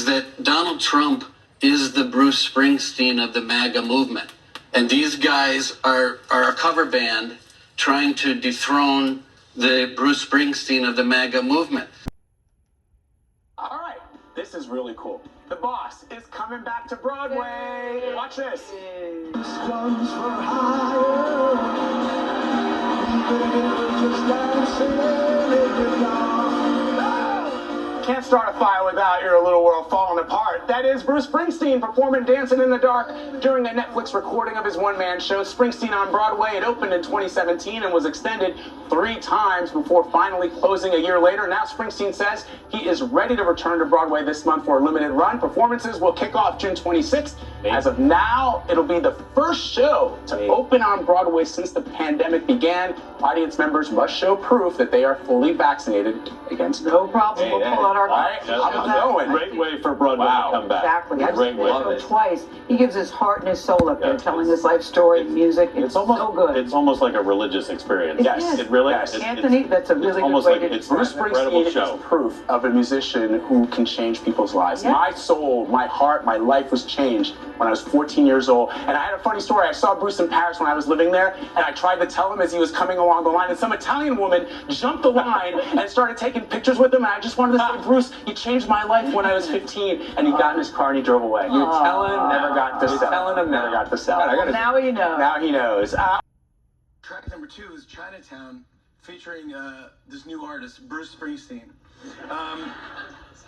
is that Donald Trump is the Bruce Springsteen of the MAGA movement. And these guys are a cover band trying to dethrone the Bruce Springsteen of the MAGA movement. All right, this is really cool. The Boss is coming back to Broadway. Watch this. Can't start a fire without your little world falling apart. That is Bruce Springsteen performing Dancing in the Dark during a Netflix recording of his one-man show, Springsteen on Broadway. It opened in 2017 and was extended 3 times before finally closing a year later. Now Springsteen says he is ready to return to Broadway this month for a limited run. Performances will kick off June 26th. As of now, it'll be the first show to open on Broadway since the pandemic began. Audience members must show proof that they are fully vaccinated against no problem. We'll pull out our Great way for Broadway to come back. Exactly. I've seen it twice. He gives his heart and his soul up there, telling his life story, music. It's almost so good. It's almost like a religious experience. Yes, it really. Yes. Anthony, that's a really good way to describe Bruce Springsteen is proof of a musician who can change people's lives. Yeah. My soul, my heart, my life was changed when I was 14 years old. And I had a funny story. I saw Bruce in Paris when I was living there, and I tried to tell him as he was coming along the line, and some Italian woman jumped the line and started taking pictures with him, and I just wanted to say, Bruce, you changed my life when I was 15, and he got in his car and he drove away. You're telling never got to sell. Telling him never got to sell. Now he knows. Now he knows. Track number 2 is Chinatown, featuring this new artist, Bruce Springsteen.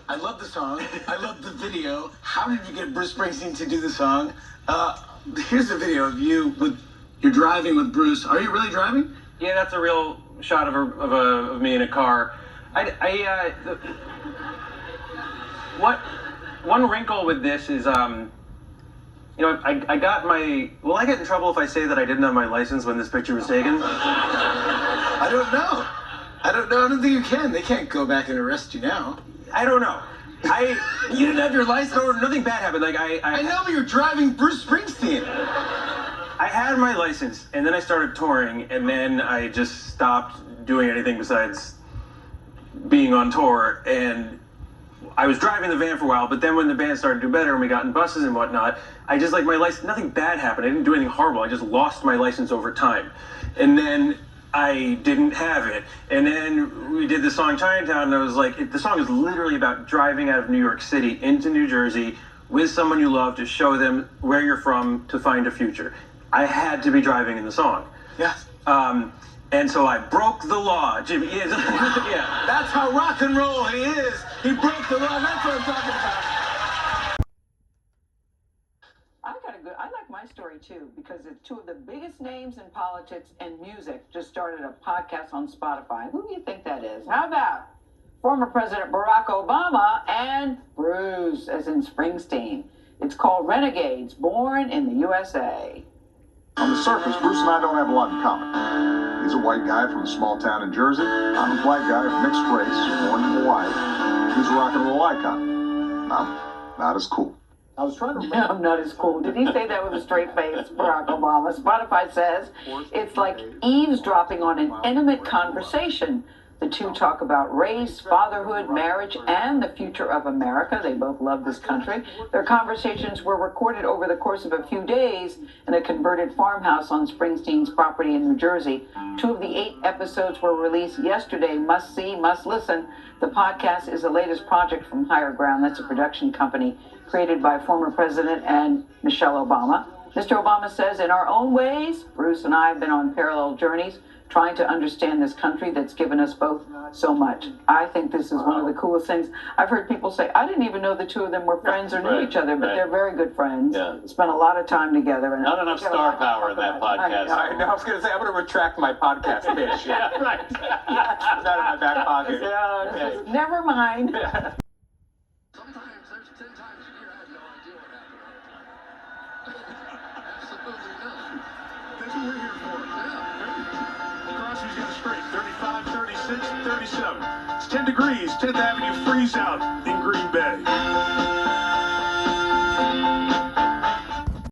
I love the song. I love the video. How did you get Bruce Springsteen to do the song? Here's a video of you're driving with Bruce. Are you really driving? Yeah, that's a real shot of me in a car. One wrinkle with this is, I will I get in trouble if I say that I didn't have my license when this picture was taken? I don't know. I don't think you can. They can't go back and arrest you now. I don't know. You didn't have your license? No, nothing bad happened. I know, but you're driving Bruce Springsteen. I had my license, and then I started touring, and then I just stopped doing anything besides being on tour, and I was driving the van for a while, but then when the band started to do better and we got in buses and whatnot, I just, my license, nothing bad happened. I didn't do anything horrible. I just lost my license over time. And then I didn't have it. And then we did the song Chinatown, and I was like, the song is literally about driving out of New York City into New Jersey with someone you love to show them where you're from to find a future. I had to be driving in the song. Yes. And so I broke the law, Jimmy. Yeah. That's how rock and roll he is. He broke the law. That's what I'm talking about. I like my story too, because it's 2 of the biggest names in politics and music just started a podcast on Spotify. Who do you think that is? How about former President Barack Obama and Bruce, as in Springsteen? It's called Renegades, born in the USA. On the surface, Bruce and I don't have a lot in common. He's a white guy from a small town in Jersey. I'm a black guy of mixed race, born in Hawaii. He's a rock and roll icon. I'm not as cool. I was trying to No, I'm not as cool. Did he say that with a straight face, Barack Obama? Spotify says it's like eavesdropping on an intimate conversation. The 2 talk about race, fatherhood, marriage, and the future of America. They both love this country. Their conversations were recorded over the course of a few days in a converted farmhouse on Springsteen's property in New Jersey. 2 of the 8 episodes were released yesterday. Must see, must listen. The podcast is the latest project from Higher Ground. That's a production company created by former President and Michelle Obama. Mr. Obama says, in our own ways, Bruce and I have been on parallel journeys trying to understand this country that's given us both so much. I think this is one of the coolest things. I've heard people say, I didn't even know the 2 of them were friends or knew each other, but they're very good friends. Yeah. Spent a lot of time together. And not enough star power in that podcast. I was going to say, I'm going to retract my podcast pitch. Yeah, right. It's out of my back pocket. Yeah, okay. Never mind. Sometimes there's 10 times a year I have no idea what happened. Absolutely none. That's what we're here for. Crossing's got a straight. 35, 36, 37. It's 10 degrees, 10th Avenue freeze out in Green Bay.